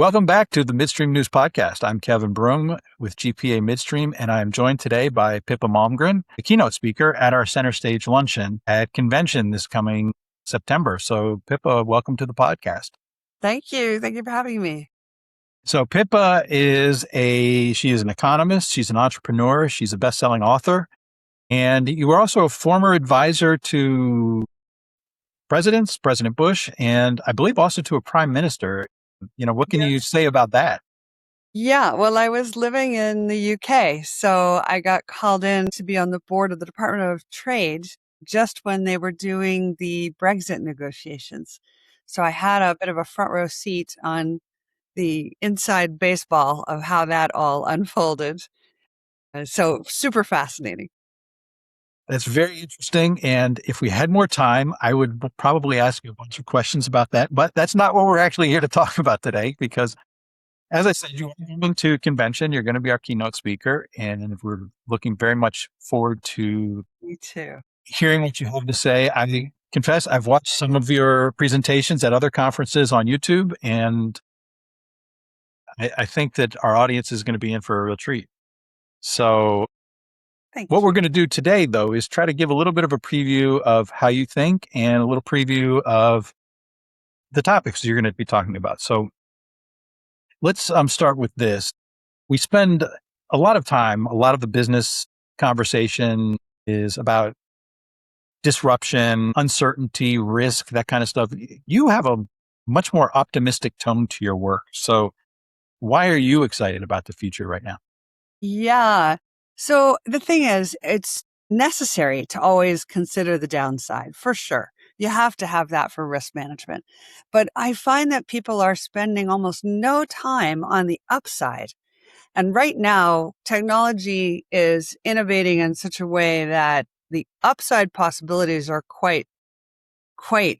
Welcome back to the Midstream News Podcast. I'm Kevin Broom with GPA Midstream, and I'm joined today by Pippa Malmgren, the keynote speaker at our Center Stage Luncheon at convention this coming September. So Pippa, welcome to the podcast. Thank you. Thank you for having me. So Pippa she is an economist. She's an entrepreneur. She's a best-selling author. And you were also a former advisor to presidents, President Bush, and I believe also to a prime minister. What can you say about that? Yeah, well, I was living in the UK, so I got called in to be on the board of the Department of Trade just when they were doing the Brexit negotiations. So I had a bit of a front row seat on the inside baseball of how that all unfolded. So super fascinating. That's very interesting. And if we had more time, I would probably ask you a bunch of questions about that. But that's not what we're actually here to talk about today, because as I said, you're coming to convention. You're going to be our keynote speaker. And we're looking very much forward to Me too. hearing what you have to say. I confess, I've watched some of your presentations at other conferences on YouTube, and I think that our audience is going to be in for a real treat. So what we're going to do today, though, is try to give a little bit of a preview of how you think and a little preview of the topics you're going to be talking about. So let's start with this. We spend a lot of the business conversation is about disruption, uncertainty, risk, that kind of stuff. You have a much more optimistic tone to your work. So why are you excited about the future right now? Yeah. So the thing is, it's necessary to always consider the downside, for sure. You have to have that for risk management. But I find that people are spending almost no time on the upside. And right now, technology is innovating in such a way that the upside possibilities are quite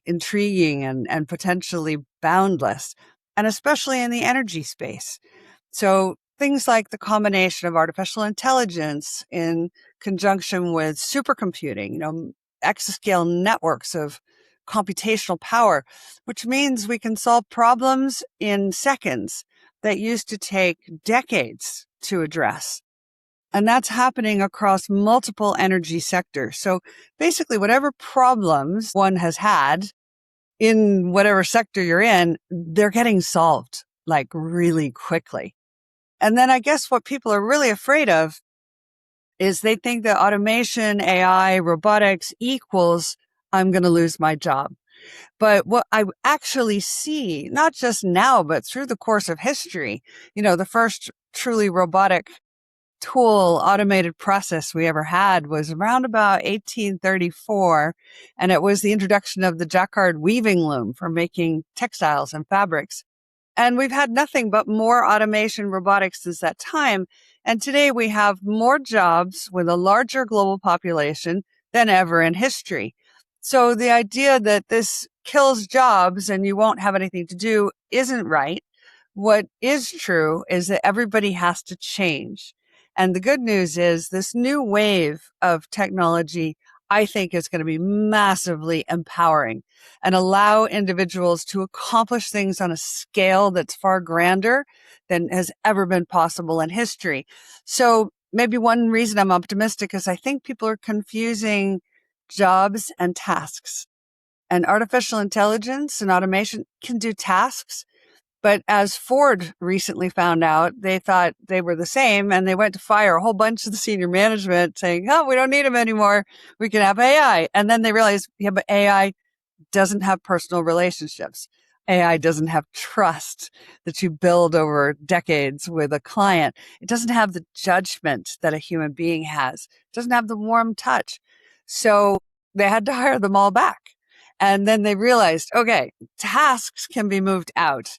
intriguing and potentially boundless, and especially in the energy space. So things like the combination of artificial intelligence in conjunction with supercomputing, exascale networks of computational power, which means we can solve problems in seconds that used to take decades to address. And that's happening across multiple energy sectors. So basically, whatever problems one has had in whatever sector you're in, they're getting solved like really quickly. And then I guess what people are really afraid of is they think that automation, AI, robotics equals I'm going to lose my job. But what I actually see, not just now, but through the course of history, the first truly robotic tool, automated process we ever had was around about 1834. And it was the introduction of the Jacquard weaving loom for making textiles and fabrics. And we've had nothing but more automation, robotics since that time. And today we have more jobs with a larger global population than ever in history. So the idea that this kills jobs and you won't have anything to do isn't right. What is true is that everybody has to change. And the good news is this new wave of technology, I think, is going to be massively empowering and allow individuals to accomplish things on a scale that's far grander than has ever been possible in history. So maybe one reason I'm optimistic is I think people are confusing jobs and tasks. And artificial intelligence and automation can do tasks. But as Ford recently found out, they thought they were the same, and they went to fire a whole bunch of the senior management saying, oh, we don't need them anymore. We can have AI. And then they realized, yeah, but AI doesn't have personal relationships. AI doesn't have trust that you build over decades with a client. It doesn't have the judgment that a human being has. It doesn't have the warm touch. So they had to hire them all back. And then they realized, okay, tasks can be moved out,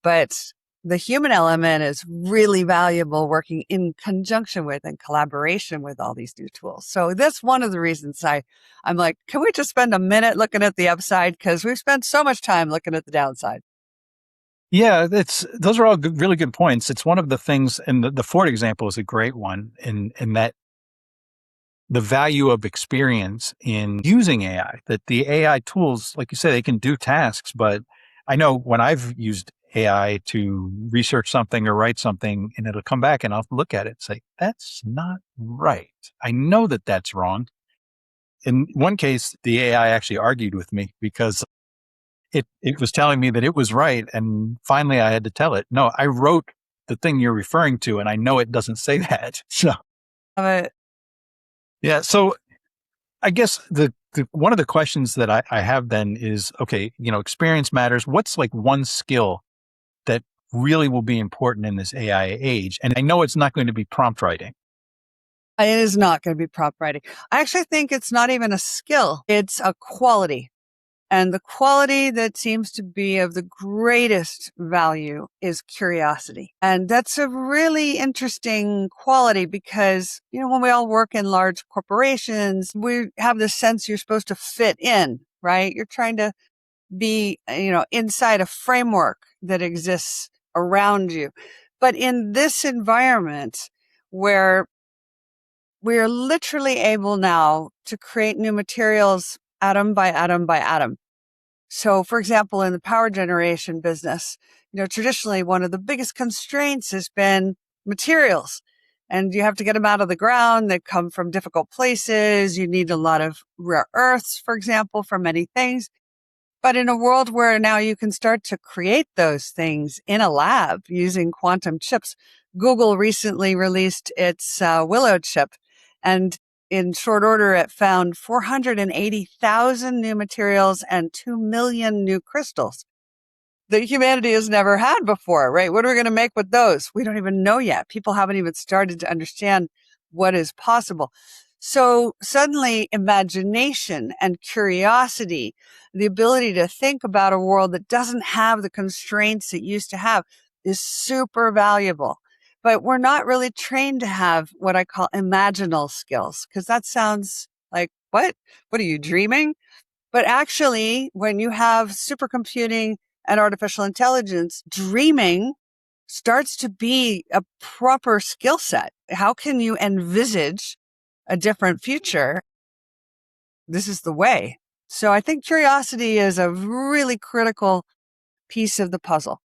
but the human element is really valuable working in conjunction with and collaboration with all these new tools. So that's one of the reasons I'm like, can we just spend a minute looking at the upside? Because we've spent so much time looking at the downside. Yeah, those are all really good points. It's one of the things, and the Ford example is a great one in that the value of experience in using AI, that the AI tools, like you say, they can do tasks, but I know when I've used AI to research something or write something, and it'll come back and I'll look at it and say, that's not right. I know that that's wrong. In one case, the AI actually argued with me because it was telling me that it was right. And finally I had to tell it, no, I wrote the thing you're referring to, and I know it doesn't say that. So, Uh, yeah. So I guess the one of the questions that I have then is, okay, experience matters. What's like one skill that really will be important in this AI age? And I know it's not going to be prompt writing. it is not going to be prompt writing. I actually think it's not even a skill. It's a quality. And the quality that seems to be of the greatest value is curiosity. And that's a really interesting quality because, when we all work in large corporations, we have this sense you're supposed to fit in, right? You're trying to be, inside a framework that exists around you. But in this environment where we're literally able now to create new materials atom by atom by atom. So, for example, in the power generation business, traditionally one of the biggest constraints has been materials. And you have to get them out of the ground. They come from difficult places. You need a lot of rare earths, for example, for many things. But in a world where now you can start to create those things in a lab using quantum chips, Google recently released its Willow chip. And in short order, it found 480,000 new materials and 2 million new crystals that humanity has never had before, right? What are we going to make with those? We don't even know yet. People haven't even started to understand what is possible. So suddenly imagination and curiosity, the ability to think about a world that doesn't have the constraints it used to have is super valuable. But we're not really trained to have what I call imaginal skills, because that sounds like, what? What are you dreaming? But actually, when you have supercomputing and artificial intelligence, dreaming starts to be a proper skill set. How can you envisage a different future? This is the way. So I think curiosity is a really critical piece of the puzzle.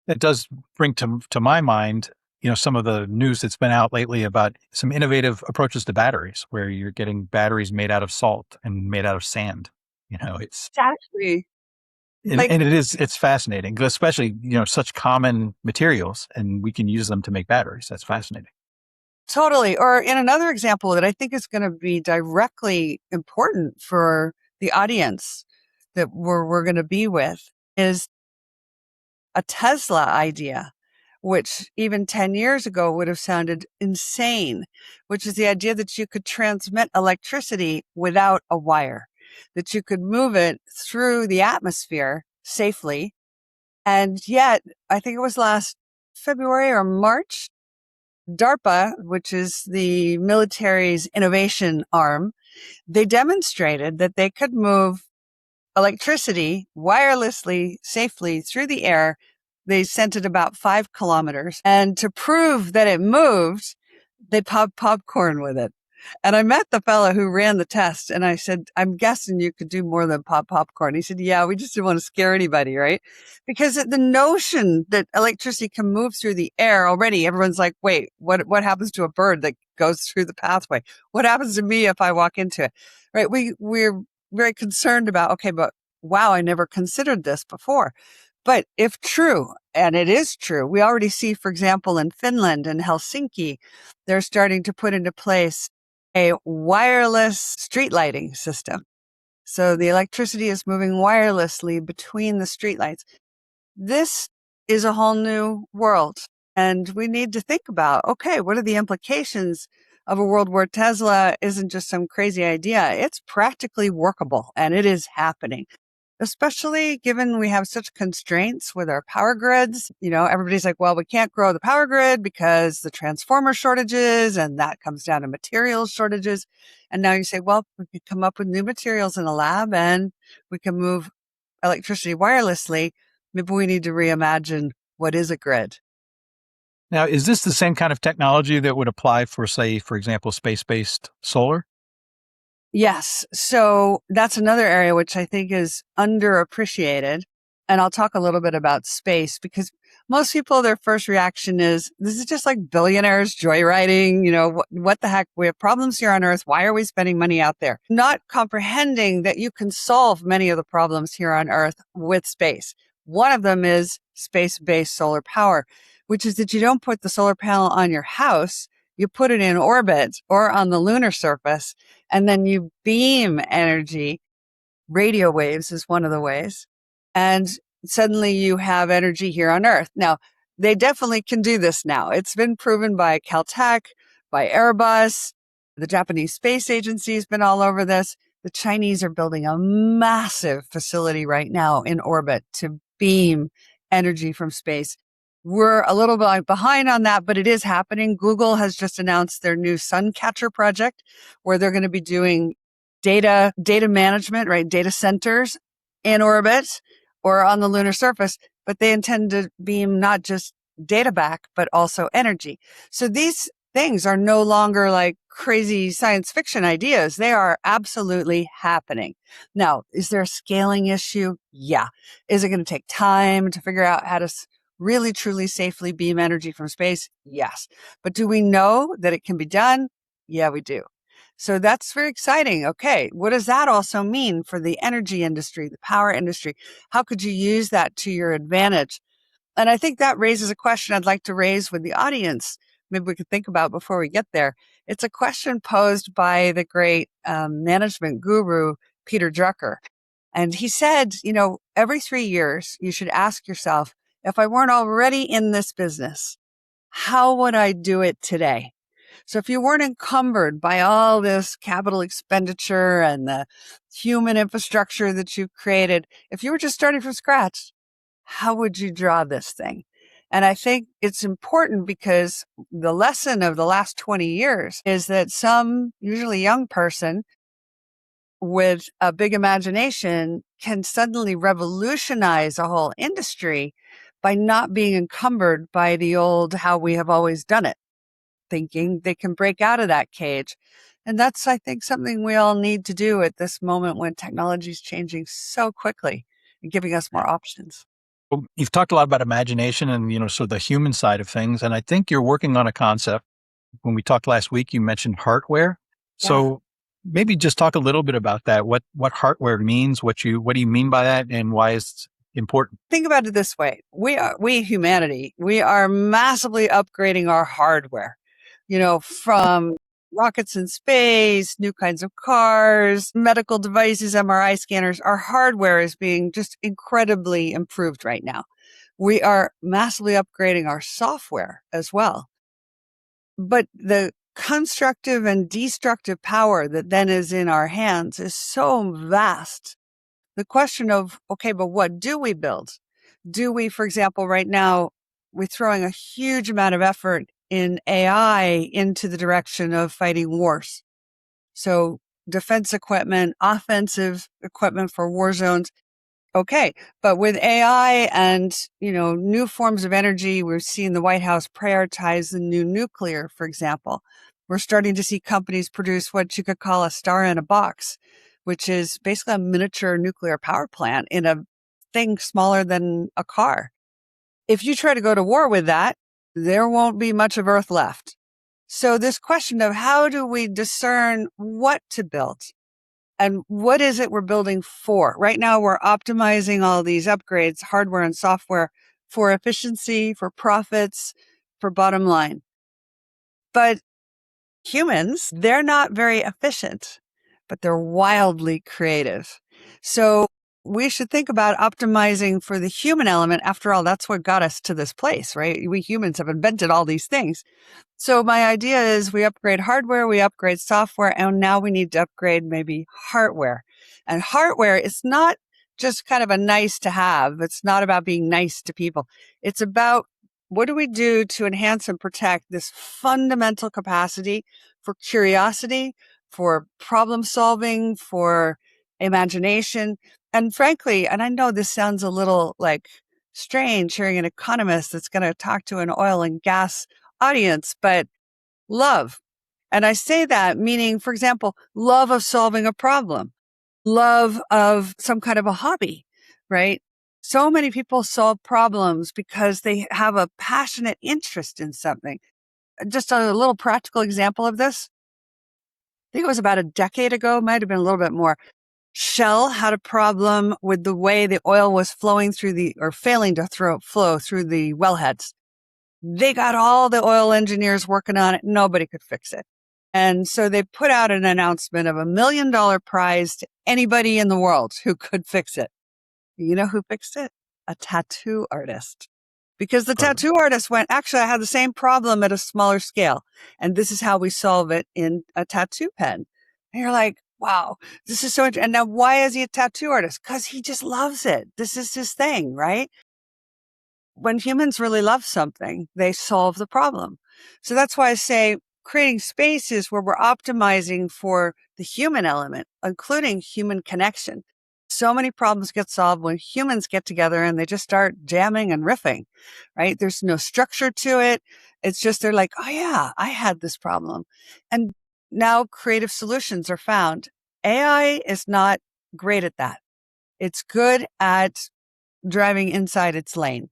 It does bring to my mind, some of the news that's been out lately about some innovative approaches to batteries, where you're getting batteries made out of salt and made out of sand. It's Exactly. Like, and it's fascinating, especially such common materials, and we can use them to make batteries. That's fascinating. totally. Or in another example that I think is going to be directly important for the audience that we're going to be with is a Tesla idea, which even 10 years ago would have sounded insane, which is the idea that you could transmit electricity without a wire, that you could move it through the atmosphere safely. And yet, I think it was last February or March, DARPA, which is the military's innovation arm, they demonstrated that they could move electricity wirelessly, safely through the air. They sent it about 5 kilometers. And to prove that it moved, they popped popcorn with it. And I met the fellow who ran the test and I said, I'm guessing you could do more than pop popcorn. He said, yeah, we just didn't want to scare anybody, right? Because the notion that electricity can move through the air already, everyone's like, wait, what happens to a bird that goes through the pathway? What happens to me if I walk into it? Right? We're very concerned about, okay, but wow, I never considered this before. But if true, and it is true, we already see, for example, in Finland and Helsinki, they're starting to put into place a wireless street lighting system. So the electricity is moving wirelessly between the streetlights. This is a whole new world. And we need to think about, okay, what are the implications of a world where Tesla isn't just some crazy idea? It's practically workable and it is happening. Especially given we have such constraints with our power grids. Everybody's like, well, we can't grow the power grid because the transformer shortages, and that comes down to materials shortages. And now you say, well, we could come up with new materials in a lab and we can move electricity wirelessly. Maybe we need to reimagine what is a grid. Now, is this the same kind of technology that would apply for, say, for example, space-based solar? Yes. So that's another area which I think is underappreciated. And I'll talk a little bit about space because most people, their first reaction is, this is just like billionaires joyriding. What the heck? We have problems here on Earth. Why are we spending money out there? Not comprehending that you can solve many of the problems here on Earth with space. One of them is space-based solar power, which is that you don't put the solar panel on your house. You put it in orbit or on the lunar surface, and then you beam energy. Radio waves is one of the ways. And suddenly you have energy here on Earth. Now, they definitely can do this now. It's been proven by Caltech, by Airbus. The Japanese Space Agency has been all over this. The Chinese are building a massive facility right now in orbit to beam energy from space. We're a little bit behind on that, but it is happening. Google has just announced their new Suncatcher project, where they're going to be doing data management, right? Data centers in orbit or on the lunar surface, but they intend to beam not just data back, but also energy. So these things are no longer like crazy science fiction ideas. They are absolutely happening. Now, is there a scaling issue? Yeah. Is it going to take time to figure out how to really, truly safely beam energy from space? Yes. But do we know that it can be done? Yeah, we do. So that's very exciting. Okay. What does that also mean for the energy industry, the power industry? How could you use that to your advantage? And I think that raises a question I'd like to raise with the audience. Maybe we could think about before we get there. It's a question posed by the great management guru, Peter Drucker. And he said, every 3 years, you should ask yourself, if I weren't already in this business, how would I do it today? So if you weren't encumbered by all this capital expenditure and the human infrastructure that you've created, if you were just starting from scratch, how would you draw this thing? And I think it's important because the lesson of the last 20 years is that some usually young person with a big imagination can suddenly revolutionize a whole industry by not being encumbered by the old how we have always done it, thinking they can break out of that cage. And that's, I think, something we all need to do at this moment when technology is changing so quickly and giving us more options. Well, you've talked a lot about imagination and, sort of the human side of things. And I think you're working on a concept. When we talked last week, you mentioned heartware. Yeah. So maybe just talk a little bit about that. What heartware means, what do you mean by that, and why it's important? Think about it this way. We humanity, we are massively upgrading our hardware, from rockets in space, new kinds of cars, medical devices, MRI scanners. Our hardware is being just incredibly improved right now. We are massively upgrading our software as well. But the constructive and destructive power that then is in our hands is so vast. The question of, okay, but what do we build? Do we, for example, right now, we're throwing a huge amount of effort in AI into the direction of fighting wars. So defense equipment, offensive equipment for war zones. Okay. But with AI and, new forms of energy, we're seeing the White House prioritize the new nuclear, for example. We're starting to see companies produce what you could call a star in a box, which is basically a miniature nuclear power plant in a thing smaller than a car. If you try to go to war with that, there won't be much of Earth left. So this question of how do we discern what to build and what is it we're building for? Right now, we're optimizing all these upgrades, hardware and software, for efficiency, for profits, for bottom line. But humans, they're not very efficient, but they're wildly creative. So we should think about optimizing for the human element. After all, that's what got us to this place, right? We humans have invented all these things. So my idea is we upgrade hardware, we upgrade software, and now we need to upgrade maybe hardware. And hardware is not just kind of a nice to have. It's not about being nice to people. It's about what do we do to enhance and protect this fundamental capacity for curiosity, for problem solving, for imagination. And frankly, and I know this sounds a little like strange hearing an economist that's going to talk to an oil and gas audience, but love. And I say that meaning, for example, love of solving a problem, love of some kind of a hobby, right? So many people solve problems because they have a passionate interest in something. Just a little practical example of this. I think it was about a decade ago, might have been a little bit more. Shell had a problem with the way the oil was flowing through or failing to flow through the wellheads. They got all the oil engineers working on it. Nobody could fix it. And so they put out an announcement of $1 million prize to anybody in the world who could fix it. You know who fixed it? A tattoo artist. Because the tattoo artist went, actually, I had the same problem at a smaller scale. And this is how we solve it in a tattoo pen. And you're like, wow, this is so interesting. And now why is he a tattoo artist? Because he just loves it. This is his thing, right? When humans really love something, they solve the problem. So that's why I say creating spaces where we're optimizing for the human element, including human connection. So many problems get solved when humans get together and they just start jamming and riffing, right? There's no structure to it. It's just, they're like, oh yeah, I had this problem. And now creative solutions are found. AI is not great at that. It's good at driving inside its lane.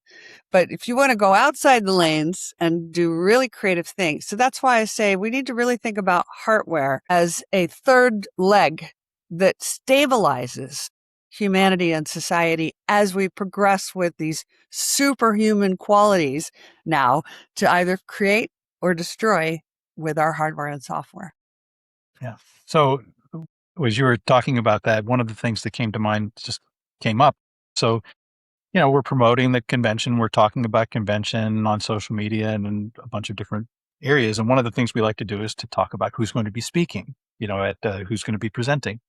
But if you want to go outside the lanes and do really creative things, so that's why I say we need to really think about heartware as a third leg that stabilizes humanity and society as we progress with these superhuman qualities now to either create or destroy with our hardware and software. Yeah. So as you were talking about that, one of the things that came to mind just came up. So, we're promoting the convention. We're talking about convention on social media and in a bunch of different areas. And one of the things we like to do is to talk about who's going to be speaking, at who's going to be presenting.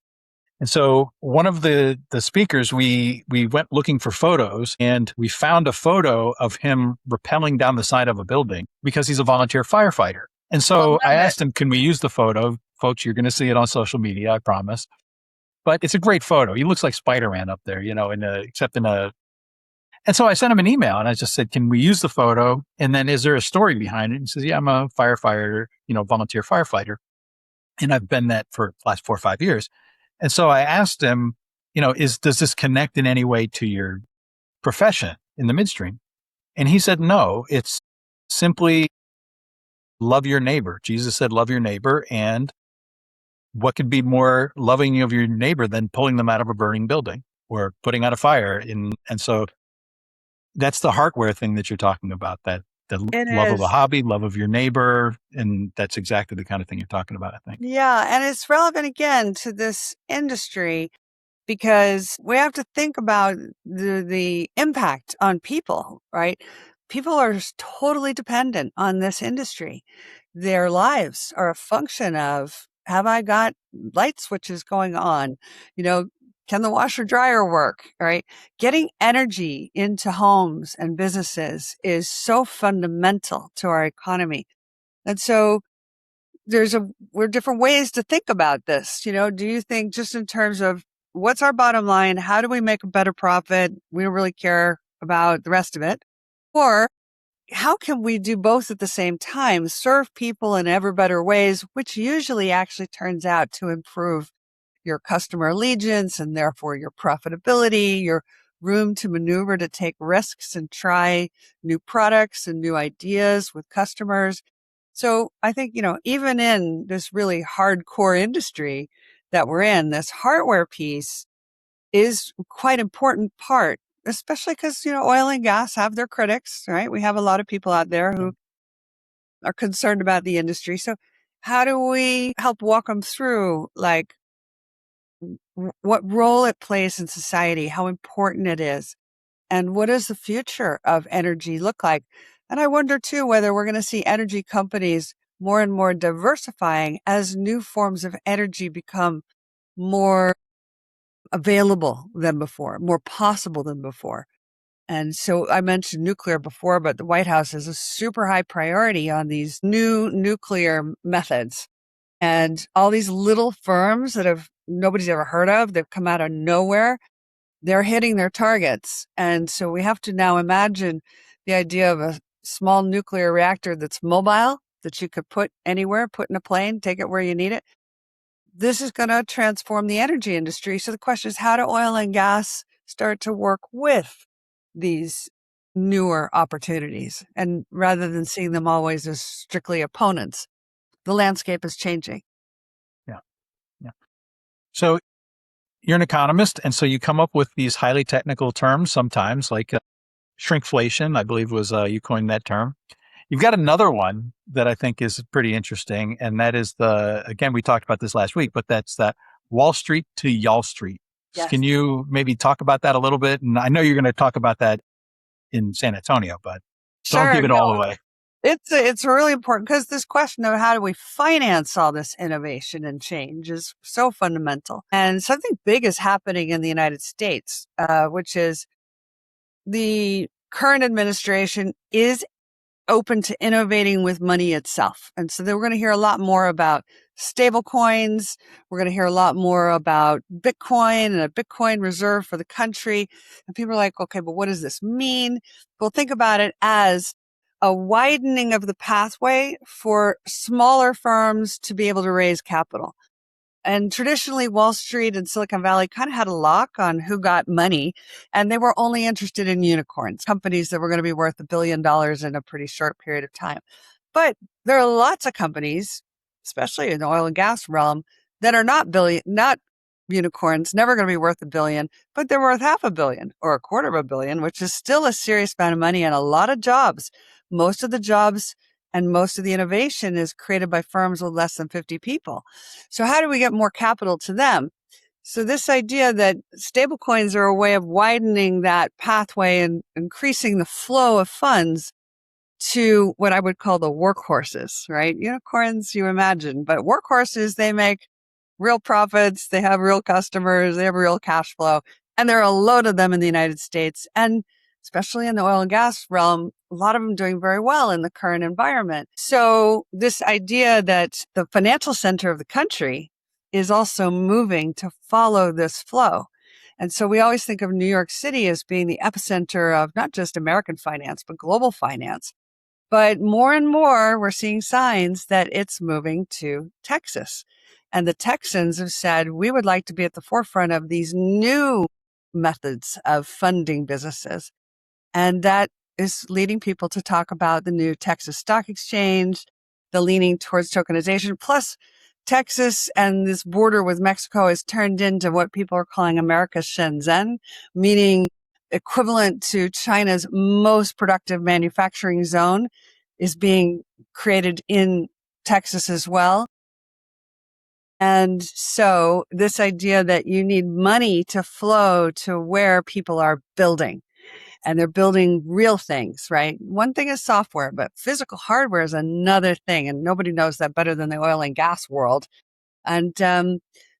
And so one of the speakers, we went looking for photos, and we found a photo of him rappelling down the side of a building because he's a volunteer firefighter. And so I asked him, can we use the photo? Folks, you're going to see it on social media, I promise. But it's a great photo. He looks like Spider-Man up there, except in a. And so I sent him an email and I just said, can we use the photo? And then is there a story behind it? And he says, yeah, I'm a firefighter, volunteer firefighter. And I've been that for the last 4 or 5 years. And so I asked him, does this connect in any way to your profession in the midstream? And he said, no, it's simply love your neighbor. Jesus said, love your neighbor. And what could be more loving of your neighbor than pulling them out of a burning building or putting out a fire? And so that's the heartware thing that you're talking about, that the love of a hobby, love of your neighbor. And that's exactly the kind of thing you're talking about, I think. Yeah. And it's relevant again to this industry because we have to think about the impact on people, right? People are totally dependent on this industry. Their lives are a function of, have I got light switches going on? Can the washer dryer work, right? Getting energy into homes and businesses is so fundamental to our economy. And so we're different ways to think about this. Do you think just in terms of what's our bottom line? How do we make a better profit? We don't really care about the rest of it. Or how can we do both at the same time, serve people in ever better ways, which usually actually turns out to improve your customer allegiance and therefore your profitability, your room to maneuver to take risks and try new products and new ideas with customers. So I think, even in this really hardcore industry that we're in, this hardware piece is quite important part, especially because, oil and gas have their critics, right? We have a lot of people out there who are concerned about the industry. So how do we help walk them through, like, what role it plays in society, how important it is, and what does the future of energy look like? And I wonder too, whether we're going to see energy companies more and more diversifying as new forms of energy become more available than before, more possible than before. And so I mentioned nuclear before, but the White House has a super high priority on these new nuclear methods. And all these little firms that nobody's ever heard of, they've come out of nowhere, they're hitting their targets. And so we have to now imagine the idea of a small nuclear reactor that's mobile, that you could put anywhere, put in a plane, take it where you need it. This is going to transform the energy industry. So the question is, how do oil and gas start to work with these newer opportunities. And rather than seeing them always as strictly opponents, the landscape is changing. Yeah. Yeah. So you're an economist, and so you come up with these highly technical terms sometimes, like shrinkflation, I believe was you coined that term. You've got another one that I think is pretty interesting, and that is again, we talked about this last week, but that's that Wall Street to Y'all Street. Yes. Can you maybe talk about that a little bit? And I know you're going to talk about that in San Antonio, but don't give it all away. It's really important because this question of how do we finance all this innovation and change is so fundamental. And something big is happening in the United States, which is the current administration is open to innovating with money itself. And so then we're going to hear a lot more about stable coins. We're going to hear a lot more about Bitcoin and a Bitcoin reserve for the country. And people are like, okay, but what does this mean? Well, think about it as a widening of the pathway for smaller firms to be able to raise capital. And traditionally, Wall Street and Silicon Valley kind of had a lock on who got money, and they were only interested in unicorns, companies that were going to be worth $1 billion in a pretty short period of time. But there are lots of companies, especially in the oil and gas realm, that are not unicorns, never going to be worth $1 billion, but they're worth $500 million or $250 million, which is still a serious amount of money and a lot of jobs. Most of the jobs and most of the innovation is created by firms with less than 50 people. So how do we get more capital to them? So this idea that stablecoins are a way of widening that pathway and increasing the flow of funds to what I would call the workhorses, right? Unicorns, you imagine, but workhorses, they make real profits. They have real customers. They have real cash flow. And there are a load of them in the United States. And especially in the oil and gas realm, a lot of them doing very well in the current environment. So this idea that the financial center of the country is also moving to follow this flow. And so we always think of New York City as being the epicenter of not just American finance, but global finance. But more and more, we're seeing signs that it's moving to Texas. And the Texans have said, we would like to be at the forefront of these new methods of funding businesses. And that is leading people to talk about the new Texas Stock Exchange, the leaning towards tokenization. Plus, Texas and this border with Mexico has turned into what people are calling America's Shenzhen, meaning equivalent to China's most productive manufacturing zone is being created in Texas as well. And so this idea that you need money to flow to where people are building, and they're building real things, right? One thing is software, but physical hardware is another thing. And nobody knows that better than the oil and gas world. And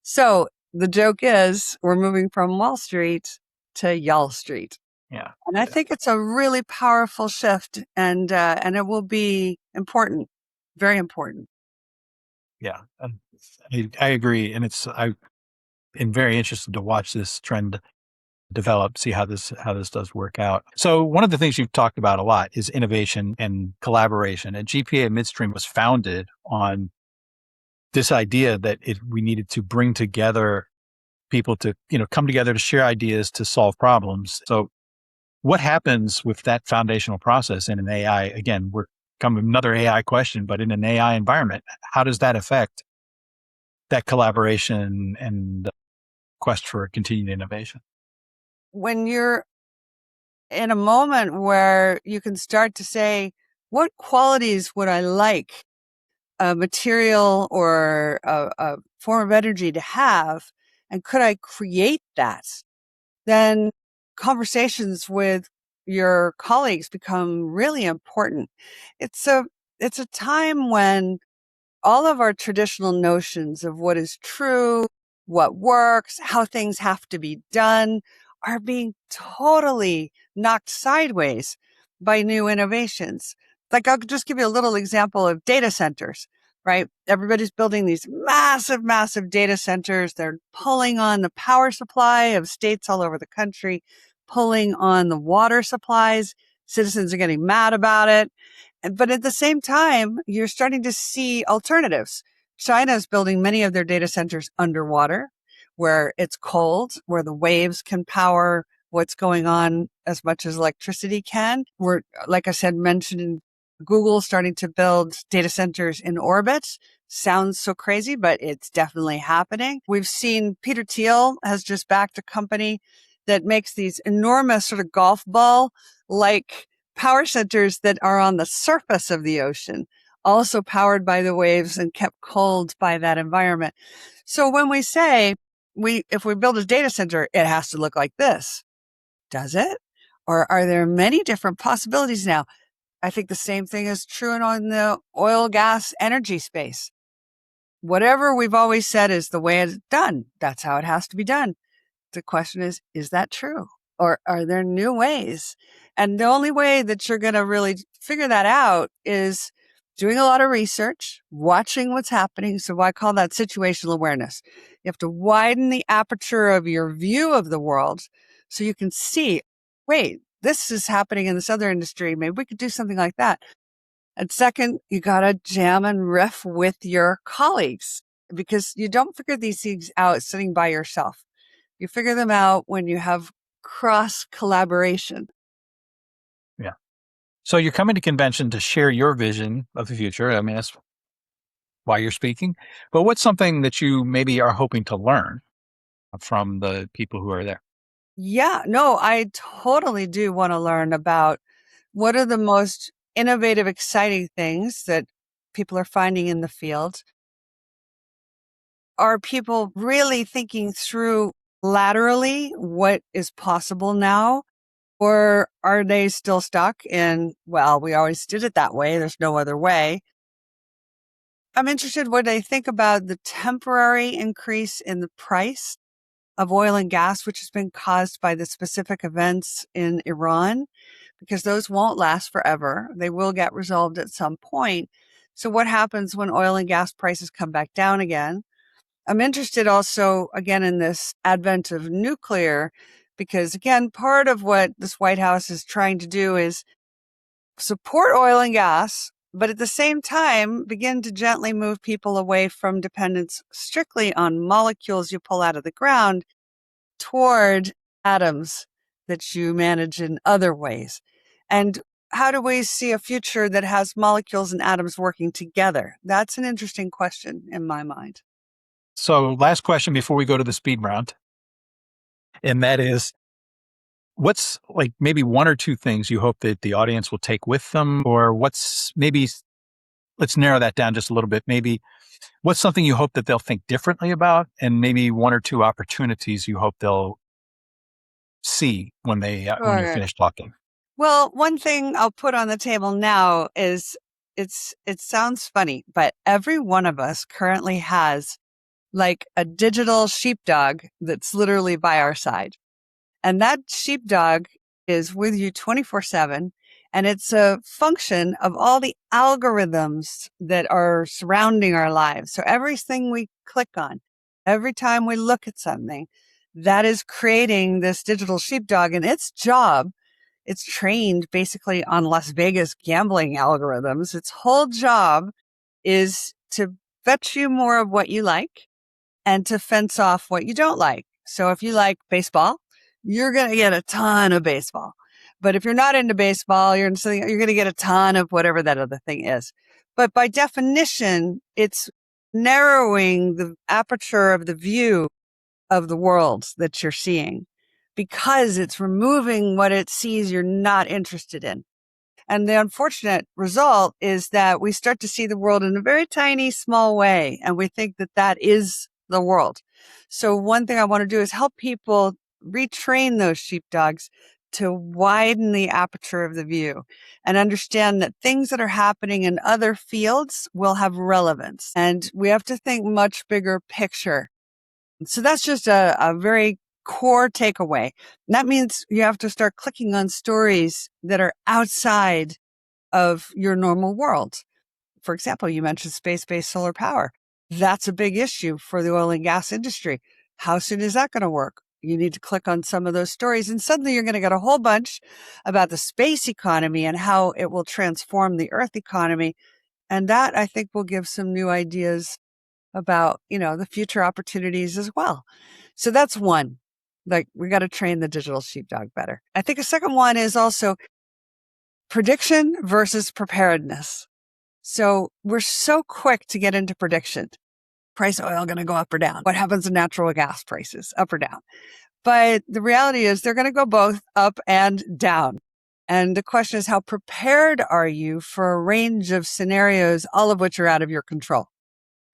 so the joke is we're moving from Wall Street to Y'all Street. Yeah. And I think it's a really powerful shift, and it will be important, very important. Yeah. I agree. And I'm very interested to watch this trend develop, see how this does work out. So one of the things you've talked about a lot is innovation and collaboration. And GPA Midstream was founded on this idea that we needed to bring together people to, come together to share ideas to solve problems. So what happens with that foundational process in an AI? Again, we're coming another AI question, but in an AI environment, how does that affect that collaboration and quest for continued innovation? When you're in a moment where you can start to say, what qualities would I like a material or a form of energy to have? And could I create that? Then conversations with your colleagues become really important. It's a time when all of our traditional notions of what is true, what works, how things have to be done are being totally knocked sideways by new innovations. Like I'll just give you a little example of data centers, right? Everybody's building these massive, massive data centers. They're pulling on the power supply of states all over the country, pulling on the water supplies. Citizens are getting mad about it. But at the same time, you're starting to see alternatives. China is building many of their data centers underwater, where it's cold, where the waves can power what's going on as much as electricity can. We're, like I said, mentioned Google starting to build data centers in orbit. Sounds so crazy, but it's definitely happening. We've seen Peter Thiel has just backed a company that makes these enormous sort of golf ball like power centers that are on the surface of the ocean, also powered by the waves and kept cold by that environment. So when we say if we build a data center, it has to look like this, does it? Or are there many different possibilities now? I think the same thing is true in the oil, gas, energy space. Whatever we've always said is the way it's done, that's how it has to be done. The question is that true? Or are there new ways? And the only way that you're going to really figure that out is doing a lot of research, watching what's happening. So I call that situational awareness. You have to widen the aperture of your view of the world so you can see, wait, this is happening in this other industry. Maybe we could do something like that. And second, you got to jam and riff with your colleagues because you don't figure these things out sitting by yourself. You figure them out when you have cross collaboration. Yeah. So you're coming to convention to share your vision of the future. I mean, that's why you're speaking. But what's something that you maybe are hoping to learn from the people who are there? Yeah, no, I totally do want to learn about what are the most innovative, exciting things that people are finding in the field. Are people really thinking through laterally what is possible now? Or are they still stuck in, well, we always did it that way. There's no other way. I'm interested what they think about the temporary increase in the price of oil and gas, which has been caused by the specific events in Iran, because those won't last forever. They will get resolved at some point. So what happens when oil and gas prices come back down again? I'm interested also, again, in this advent of nuclear, because again, part of what this White House is trying to do is support oil and gas, but at the same time, begin to gently move people away from dependence strictly on molecules you pull out of the ground toward atoms that you manage in other ways. And how do we see a future that has molecules and atoms working together? That's an interesting question in my mind. So last question before we go to the speed round. And that is, what's like maybe one or two things you hope that the audience will take with them, or what's maybe, let's narrow that down just a little bit. Maybe what's something you hope that they'll think differently about, and maybe one or two opportunities you hope they'll see when you're Sure. finished talking. Well, one thing I'll put on the table now is it sounds funny, but every one of us currently has like a digital sheepdog that's literally by our side. And that sheepdog is with you 24/7. And it's a function of all the algorithms that are surrounding our lives. So everything we click on, every time we look at something, that is creating this digital sheepdog. And its job, it's trained basically on Las Vegas gambling algorithms. Its whole job is to fetch you more of what you like and to fence off what you don't like. So if you like baseball, you're going to get a ton of baseball. But if you're not into baseball, you're going to get a ton of whatever that other thing is. But by definition, it's narrowing the aperture of the view of the world that you're seeing because it's removing what it sees you're not interested in. And the unfortunate result is that we start to see the world in a very tiny, small way. And we think that that is the world. So one thing I want to do is help people retrain those sheepdogs to widen the aperture of the view and understand that things that are happening in other fields will have relevance. And we have to think much bigger picture. So that's just a very core takeaway. And that means you have to start clicking on stories that are outside of your normal world. For example, you mentioned space-based solar power. That's a big issue for the oil and gas industry. How soon is that going to work? You need to click on some of those stories and suddenly you're going to get a whole bunch about the space economy and how it will transform the earth economy. And that I think will give some new ideas about, the future opportunities as well. So that's one. Like, we got to train the digital sheepdog better. I think a second one is also prediction versus preparedness. So we're so quick to get into prediction. Price of oil going to go up or down? What happens to natural gas prices, up or down? But the reality is they're going to go both up and down. And the question is, how prepared are you for a range of scenarios, all of which are out of your control?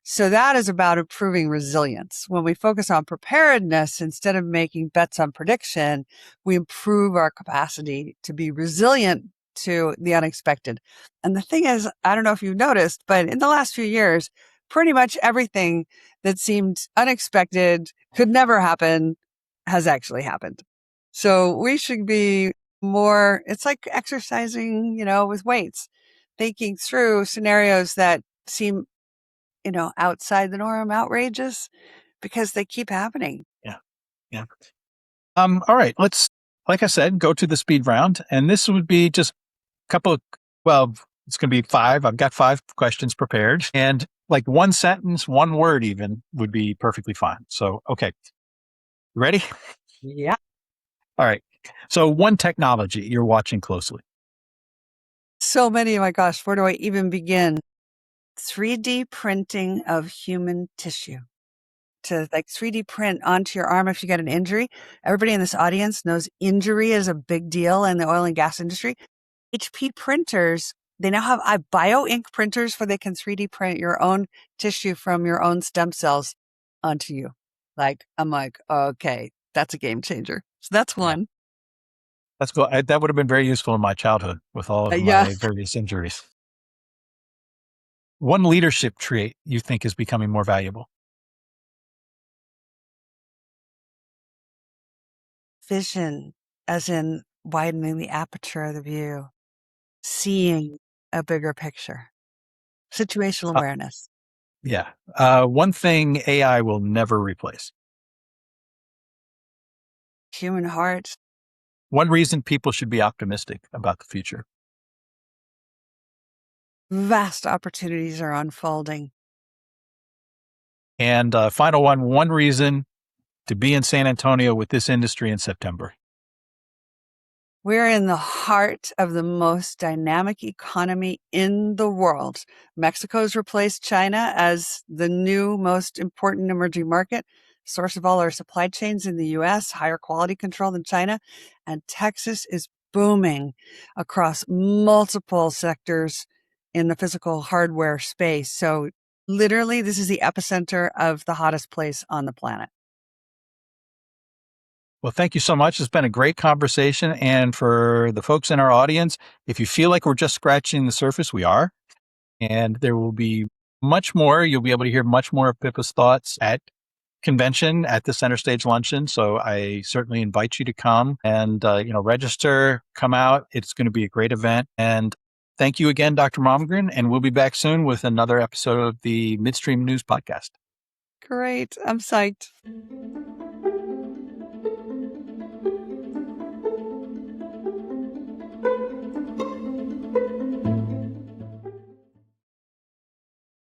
So that is about improving resilience. When we focus on preparedness, instead of making bets on prediction, we improve our capacity to be resilient to the unexpected. And the thing is, I don't know if you've noticed, but in the last few years, pretty much everything that seemed unexpected, could never happen, has actually happened. So we should be more, it's like exercising, with weights, thinking through scenarios that seem outside the norm, outrageous, because they keep happening. Yeah. Yeah. All right. Let's, like I said, go to the speed round. And this would be just a couple of, it's going to be 5. I've got 5 questions prepared. And like one sentence, one word even would be perfectly fine. So, okay. Ready? Yeah. All right. So one technology you're watching closely. So many, my gosh, where do I even begin? 3D printing of human tissue. To 3D print onto your arm if you get an injury. Everybody in this audience knows injury is a big deal in the oil and gas industry. HP printers, they now have bio ink printers where they can 3D print your own tissue from your own stem cells onto you. I'm like, okay, that's a game changer. So that's one. Yeah. That's cool. That would have been very useful in my childhood with all of Yeah. my various injuries. One leadership trait you think is becoming more valuable. Vision, as in widening the aperture of the view, seeing a bigger picture, situational Uh, awareness. yeah. One thing AI will never replace. Human heart. One reason people should be optimistic about the future. Vast opportunities are unfolding. And final one reason to be in San Antonio with this industry in September. We're in the heart of the most dynamic economy in the world. Mexico's replaced China as the new most important emerging market, source of all our supply chains in the US, higher quality control than China. And Texas is booming across multiple sectors in the physical hardware space. So literally, this is the epicenter of the hottest place on the planet. Well, thank you so much. It's been a great conversation. And for the folks in our audience, if you feel like we're just scratching the surface, we are. And there will be much more. You'll be able to hear much more of Pippa's thoughts at convention at the Center Stage Luncheon. So I certainly invite you to come and, register, come out. It's going to be a great event. And thank you again, Dr. Malmgren. And we'll be back soon with another episode of the Midstream News Podcast. Great. I'm psyched.